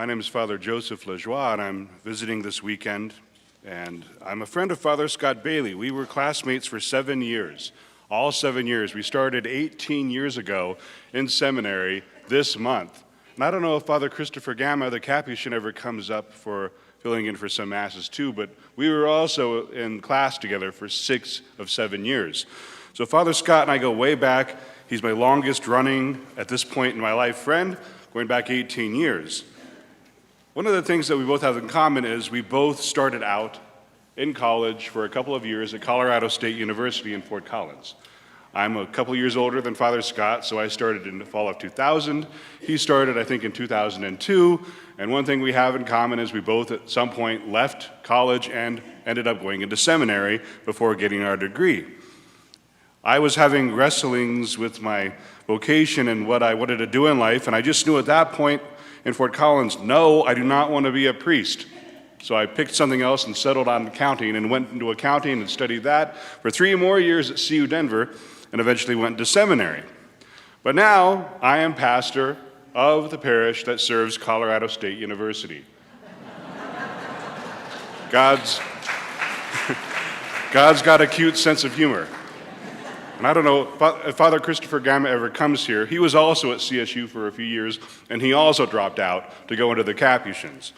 My name is Father Joseph Lajoie, and I'm visiting this weekend, and I'm a friend of Father Scott Bailey. We were classmates for 7 years, all 7 years. We started 18 years ago in seminary this month. And I don't know if Father Christopher Gamma, the Capuchin, ever comes up for filling in for some masses too, but we were also in class together for 6 of 7 years. So Father Scott and I go way back. He's my longest running, at this point in my life, friend, going back 18 years. One of the things that we both have in common is we both started out in college for a couple of years at Colorado State University in Fort Collins. I'm a couple years older than Father Scott, so I started in the fall of 2000. He started, I think, in 2002. And one thing we have in common is we both at some point left college and ended up going into seminary before getting our degree. I was having wrestlings with my vocation and what I wanted to do in life, and I just knew at that point in Fort Collins, no, I do not want to be a priest. So I picked something else and settled on accounting and went into accounting and studied that for 3 more years at CU Denver and eventually went to seminary. But now I am pastor of the parish that serves Colorado State University. God's got a cute sense of humor. And I don't know if Father Christopher Gamma ever comes here. He was also at CSU for a few years, and he also dropped out to go into the Capuchins.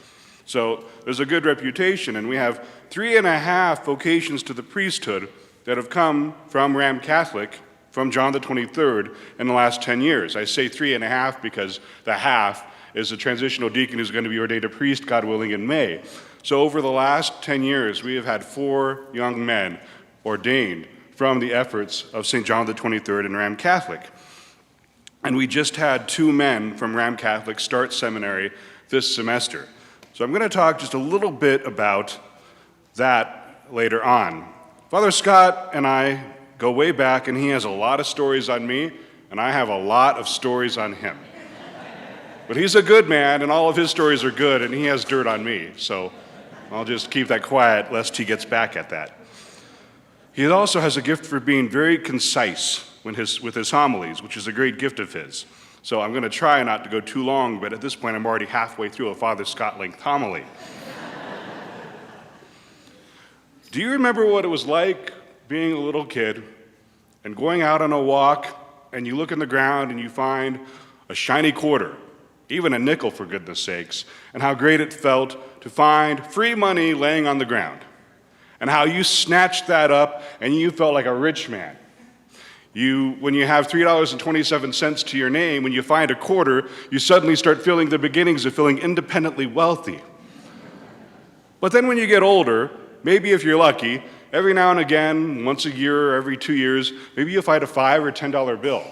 So there's a good reputation, and we have 3.5 vocations to the priesthood that have come from Ram Catholic, from John the 23rd, in the last 10 years. I say 3.5 because the half is a transitional deacon who's going to be ordained a priest, God willing, in May. So over the last 10 years, we have had 4 young men ordained from the efforts of St. John the 23rd and Ram Catholic. And we just had 2 men from Ram Catholic start seminary this semester. So I'm going to talk just a little bit about that later on. Father Scott and I go way back, and he has a lot of stories on me, and I have a lot of stories on him. But he's a good man, and all of his stories are good, and he has dirt on me. So I'll just keep that quiet lest he gets back at that. He also has a gift for being very concise with his homilies, which is a great gift of his. So I'm going to try not to go too long, but at this point I'm already halfway through a Father Scott-length homily. Do you remember what it was like being a little kid and going out on a walk and you look in the ground and you find a shiny quarter, even a nickel for goodness sakes, and how great it felt to find free money laying on the ground? And how you snatched that up and you felt like a rich man. When you have $3.27 to your name, when you find a quarter, you suddenly start feeling the beginnings of feeling independently wealthy. But then when you get older, maybe if you're lucky, every now and again, once a year or every 2 years, maybe you'll find a $5 or $10 bill.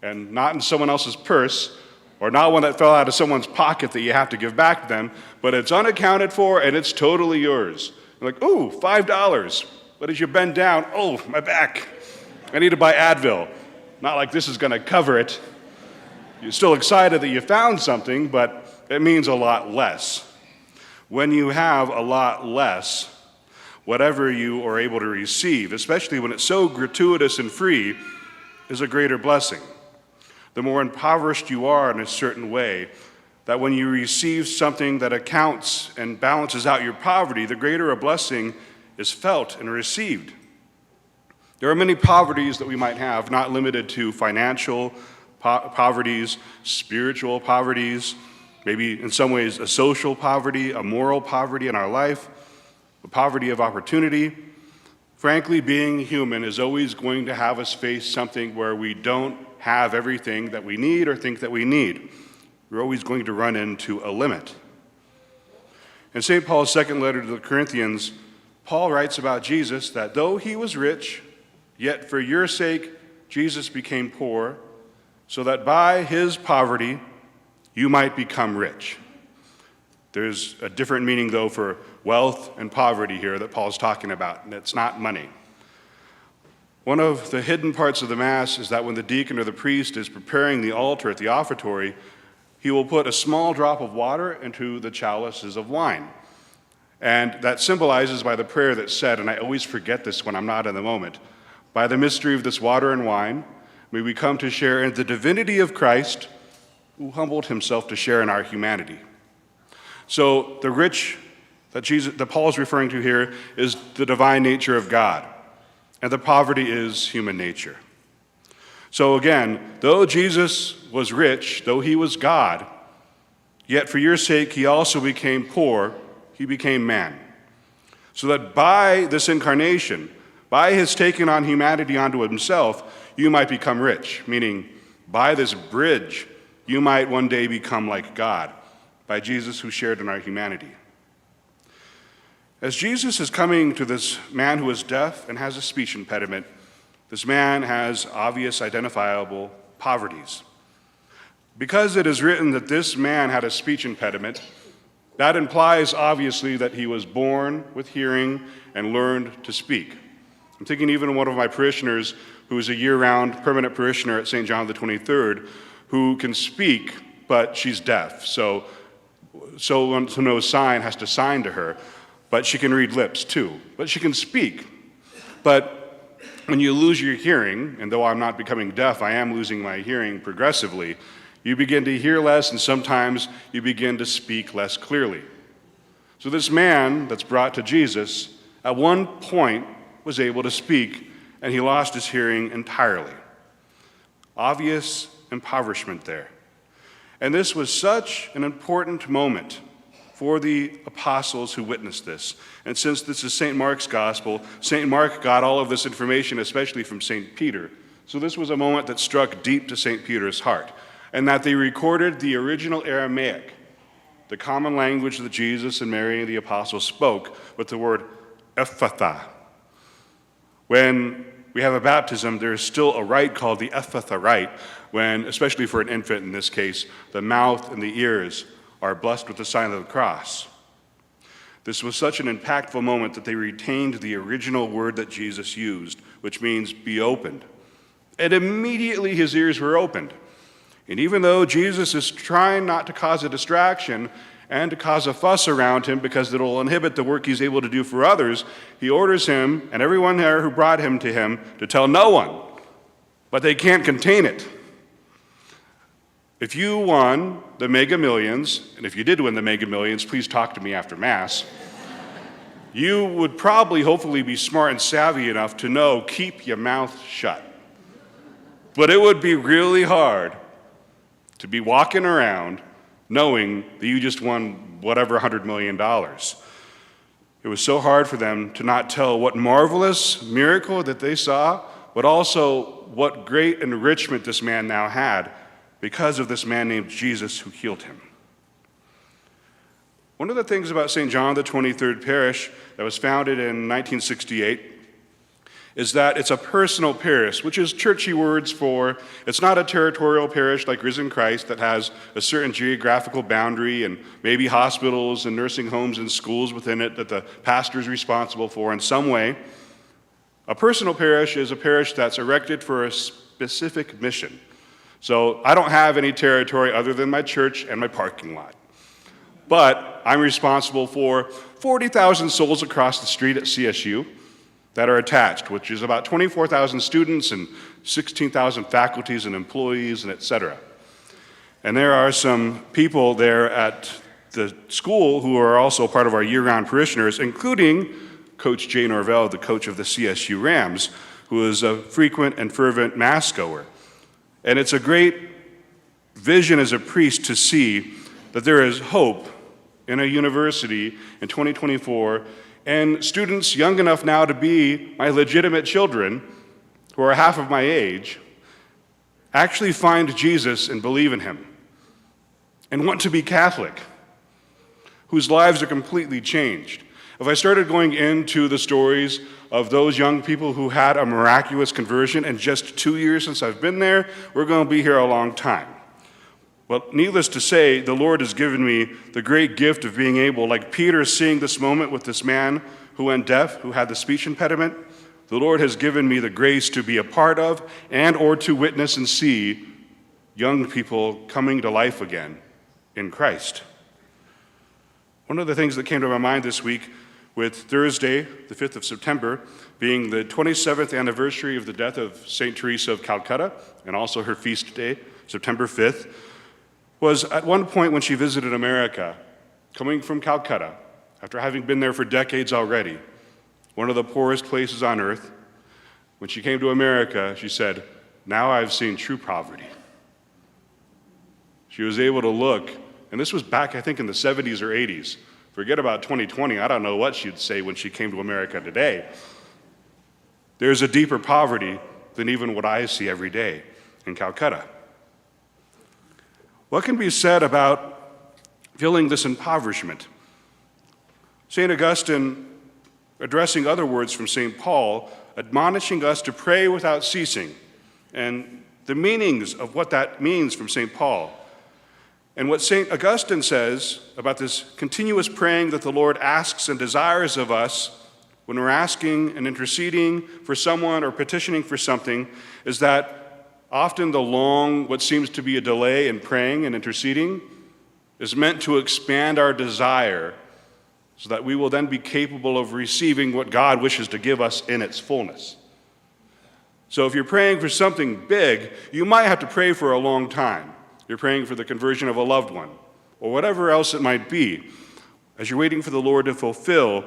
And not in someone else's purse, or not one that fell out of someone's pocket that you have to give back to them, but it's unaccounted for and it's totally yours. You're like, ooh, $5. But as you bend down, oh, my back. I need to buy Advil. Not like this is going to cover it. You're still excited that you found something, but it means a lot less. When you have a lot less, whatever you are able to receive, especially when it's so gratuitous and free, is a greater blessing. The more impoverished you are in a certain way, that when you receive something that accounts and balances out your poverty, the greater a blessing is felt and received. There are many poverties that we might have, not limited to financial poverties, spiritual poverties, maybe in some ways a social poverty, a moral poverty in our life, a poverty of opportunity. Frankly, being human is always going to have us face something where we don't have everything that we need or think that we need. We're always going to run into a limit. In St. Paul's second letter to the Corinthians, Paul writes about Jesus that though he was rich, yet for your sake Jesus became poor, so that by his poverty you might become rich. There's a different meaning, though, for wealth and poverty here that Paul's talking about, and it's not money. One of the hidden parts of the Mass is that when the deacon or the priest is preparing the altar at the offertory, he will put a small drop of water into the chalices of wine. And that symbolizes by the prayer that's said, and I always forget this when I'm not in the moment, by the mystery of this water and wine, may we come to share in the divinity of Christ, who humbled himself to share in our humanity. So the rich that Paul is referring to here is the divine nature of God, and the poverty is human nature. So again, though Jesus was rich, though he was God, yet for your sake he also became poor, he became man. So that by this incarnation, by his taking on humanity onto himself, you might become rich, meaning by this bridge, you might one day become like God, by Jesus who shared in our humanity. As Jesus is coming to this man who is deaf and has a speech impediment, this man has obvious identifiable poverties. Because it is written that this man had a speech impediment, that implies obviously that he was born with hearing and learned to speak. I'm thinking even one of my parishioners who is a year-round permanent parishioner at St. John the 23rd who can speak, but she's deaf. So no sign has to sign to her, but she can read lips too. But she can speak. But when you lose your hearing, and though I'm not becoming deaf, I am losing my hearing progressively, you begin to hear less, and sometimes you begin to speak less clearly. So this man that's brought to Jesus, at one point was able to speak, and he lost his hearing entirely. Obvious impoverishment there. And this was such an important moment for the apostles who witnessed this. And since this is St. Mark's gospel, St. Mark got all of this information, especially from St. Peter. So this was a moment that struck deep to St. Peter's heart, and that they recorded the original Aramaic, the common language that Jesus and Mary and the apostles spoke, with the word Ephphatha. When we have a baptism, there is still a rite called the Ephphatha rite, when, especially for an infant in this case, the mouth and the ears are blessed with the sign of the cross. This was such an impactful moment that they retained the original word that Jesus used, which means be opened. And immediately his ears were opened. And even though Jesus is trying not to cause a distraction and to cause a fuss around him because it'll inhibit the work he's able to do for others, he orders him and everyone there who brought him to tell no one, but they can't contain it. If you won the Mega Millions, and if you did win the Mega Millions, please talk to me after Mass, you would probably, hopefully, be smart and savvy enough to know, keep your mouth shut. But it would be really hard to be walking around knowing that you just won whatever $100 million. It was so hard for them to not tell what marvelous miracle that they saw, but also what great enrichment this man now had because of this man named Jesus who healed him. One of the things about St. John the 23rd Parish that was founded in 1968 is that it's a personal parish, which is churchy words for, it's not a territorial parish like Risen Christ that has a certain geographical boundary and maybe hospitals and nursing homes and schools within it that the pastor is responsible for in some way. A personal parish is a parish that's erected for a specific mission. So I don't have any territory other than my church and my parking lot. But I'm responsible for 40,000 souls across the street at CSU that are attached, which is about 24,000 students and 16,000 faculties and employees and et cetera. And there are some people there at the school who are also part of our year-round parishioners, including Coach Jay Norvell, the coach of the CSU Rams, who is a frequent and fervent Mass goer. And it's a great vision as a priest to see that there is hope in a university in 2024, and students young enough now to be my legitimate children, who are half of my age, actually find Jesus and believe in him, and want to be Catholic, whose lives are completely changed. If I started going into the stories of those young people who had a miraculous conversion in just 2 years since I've been there, we're going to be here a long time. Well, needless to say, the Lord has given me the great gift of being able, like Peter seeing this moment with this man who went deaf, who had the speech impediment, the Lord has given me the grace to be a part of and or to witness and see young people coming to life again in Christ. One of the things that came to my mind this week, with Thursday, the 5th of September, being the 27th anniversary of the death of St. Teresa of Calcutta, and also her feast day, September 5th, was at one point when she visited America, coming from Calcutta, after having been there for decades already, one of the poorest places on earth, when she came to America, she said, "Now I've seen true poverty." She was able to look, and this was back, I think, in the 70s or 80s. Forget about 2020. I don't know what she'd say when she came to America today. There's a deeper poverty than even what I see every day in Calcutta. What can be said about feeling this impoverishment? St. Augustine, addressing other words from St. Paul, admonishing us to pray without ceasing, and the meanings of what that means from St. Paul. And what St. Augustine says about this continuous praying that the Lord asks and desires of us when we're asking and interceding for someone or petitioning for something is that often the long, what seems to be a delay in praying and interceding, is meant to expand our desire so that we will then be capable of receiving what God wishes to give us in its fullness. So if you're praying for something big, you might have to pray for a long time. You're praying for the conversion of a loved one, or whatever else it might be. As you're waiting for the Lord to fulfill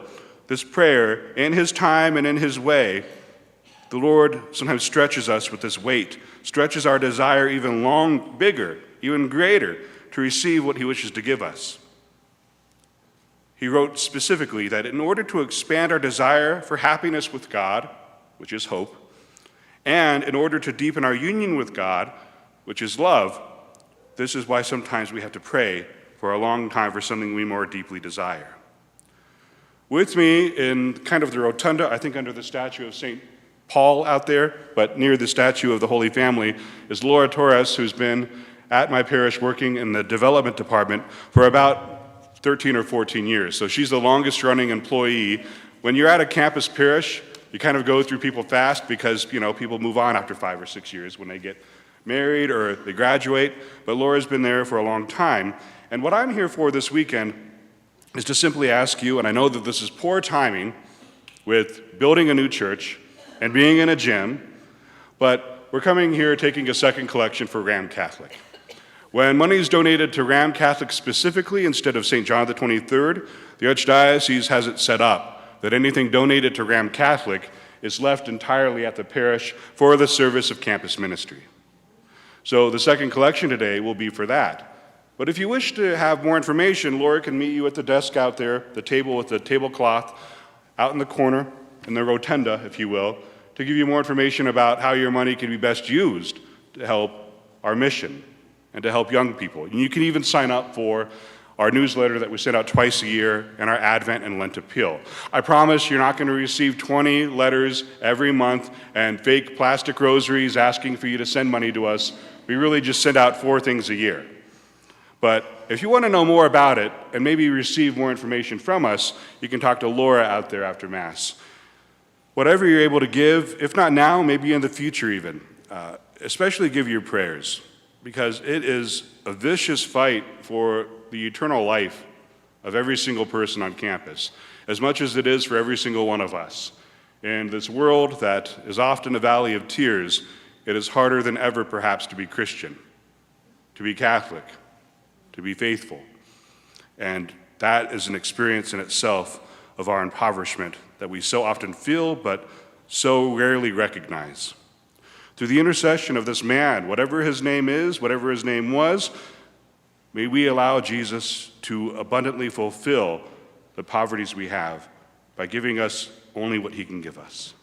this prayer in His time and in His way, the Lord sometimes stretches us with this weight, stretches our desire even bigger, even greater, to receive what He wishes to give us. He wrote specifically that in order to expand our desire for happiness with God, which is hope, and in order to deepen our union with God, which is love, this is why sometimes we have to pray for a long time for something we more deeply desire. With me in kind of the rotunda, I think under the statue of St. Paul out there, but near the statue of the Holy Family, is Laura Torres, who's been at my parish working in the development department for about 13 or 14 years. So she's the longest running employee. When you're at a campus parish, you kind of go through people fast because, people move on after 5 or 6 years when they get married or they graduate, but Laura's been there for a long time. And what I'm here for this weekend is to simply ask you, and I know that this is poor timing with building a new church and being in a gym, but we're coming here taking a second collection for Ram Catholic. When money is donated to Ram Catholic specifically instead of St. John the 23rd, the Archdiocese has it set up that anything donated to Ram Catholic is left entirely at the parish for the service of campus ministry. So the second collection today will be for that. But if you wish to have more information, Laura can meet you at the desk out there, the table with the tablecloth out in the corner, in the rotunda, if you will, to give you more information about how your money can be best used to help our mission and to help young people. And you can even sign up for our newsletter that we send out twice a year and our Advent and Lent appeal. I promise you're not going to receive 20 letters every month and fake plastic rosaries asking for you to send money to us. We really just send out 4 things a year. But if you want to know more about it and maybe receive more information from us, you can talk to Laura out there after Mass. Whatever you're able to give, if not now, maybe in the future even, especially give your prayers, because it is a vicious fight for the eternal life of every single person on campus, as much as it is for every single one of us. In this world that is often a valley of tears, it is harder than ever perhaps to be Christian, to be Catholic, to be faithful. And that is an experience in itself of our impoverishment that we so often feel but so rarely recognize. Through the intercession of this man, whatever his name is, whatever his name was, may we allow Jesus to abundantly fulfill the poverties we have by giving us only what he can give us.